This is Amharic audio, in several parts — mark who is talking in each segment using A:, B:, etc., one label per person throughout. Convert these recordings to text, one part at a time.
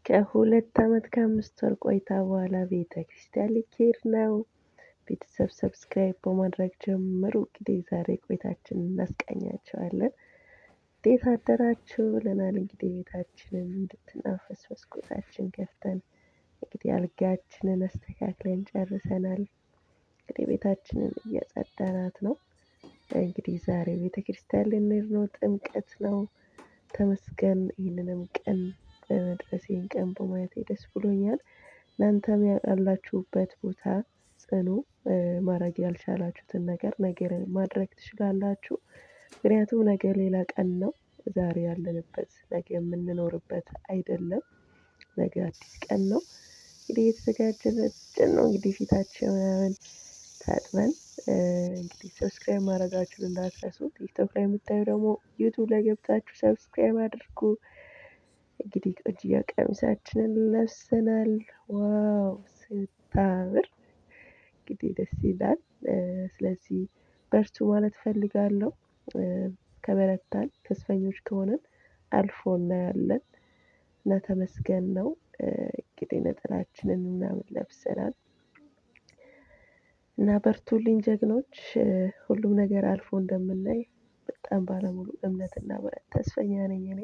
A: ከሁለት አመት ከአምስት ወር ቆይታ በኋላ ቤተክርስቲያን ልኬድ ነው። ቤተሰብ ሰብስክራይብ በማድረግ ጀምሩ። እንግዲህ ዛሬ ቆይታችንን እናስቃኛቸዋለን። እንዴት አደራችሁ ብለናል። እንግዲህ ቤታችንን እንድትናፈስ መስኮታችን ከፍተን እንግዲህ አልጋችንን አስተካክለን ጨርሰናል። እንግዲህ ቤታችንን እያጸዳናት ነው። እንግዲህ ዛሬ ቤተክርስቲያን ልንሄድ ነው። ጥምቀት ነው። ተመስገን ይህንንም ቀን በመድረሴ ቀን በማየቴ ደስ ብሎኛል። እናንተም ያላችሁበት ቦታ ጽኑ። ማድረግ ያልቻላችሁትን ነገር ነገ ማድረግ ትችላላችሁ። ምክንያቱም ነገ ሌላ ቀን ነው። ዛሬ ያለንበት ነገ የምንኖርበት አይደለም። ነገ አዲስ ቀን ነው። እንግዲህ የተዘጋጀን ነው። እንግዲህ ፊታችንን ታጥበን እንግዲህ ሰብስክራይብ ማድረጋችሁን እንዳትረሱ። ቲክቶክ ላይ የምታዩ ደግሞ ዩቲዩብ ላይ ገብታችሁ ሰብስክራይብ አድርጉ። እንግዲህ ቆንጅዬ ቀሚሳችንን ለብሰናል። ዋው ስታምር! እንግዲህ ደስ ይላል። ስለዚህ በርቱ ማለት እፈልጋለሁ። ከበረታን ተስፈኞች ከሆነን አልፎ እናያለን እና ተመስገን ነው። እንግዲህ ነጠላችንን ምናምን ለብሰናል እና በርቱልኝ ጀግኖች። ሁሉም ነገር አልፎ እንደምናይ በጣም ባለሙሉ እምነትና ተስፈኛ ነኝ እኔ።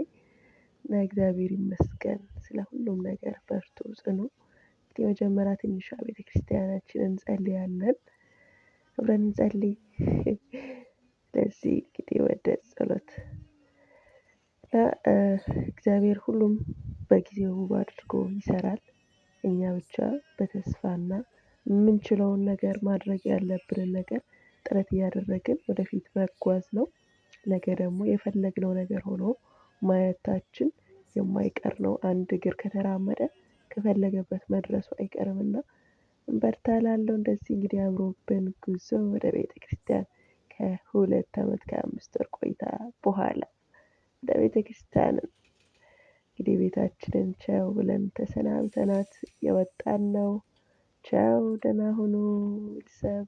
A: እና እግዚአብሔር ይመስገን ስለ ሁሉም ነገር። በርቱ ጽኑ። እንግዲህ መጀመሪያ ትንሿ ቤተክርስቲያናችንን እንጸልያለን። አብረን እንጸልይ። ለዚህ እንግዲህ ወደ ጸሎት እግዚአብሔር ሁሉም በጊዜው ውብ አድርጎ ይሰራል። እኛ ብቻ በተስፋና የምንችለውን ነገር ማድረግ ያለብንን ነገር ጥረት እያደረግን ወደፊት መጓዝ ነው። ነገ ደግሞ የፈለግነው ነገር ሆኖ ማየታችን የማይቀር ነው። አንድ እግር ከተራመደ ከፈለገበት መድረሱ አይቀርምና በርታ እላለሁ። እንደዚህ እንግዲህ አምሮብን ጉዞ ወደ ቤተክርስቲያን ከሁለት አመት ከአምስት ወር ቆይታ በኋላ ወደ ቤተክርስቲያን እንግዲህ ቤታችንን ቻው ብለን ተሰናብተናት የወጣን ነው። ቻው ደህና ሁኑ ቤተሰብ።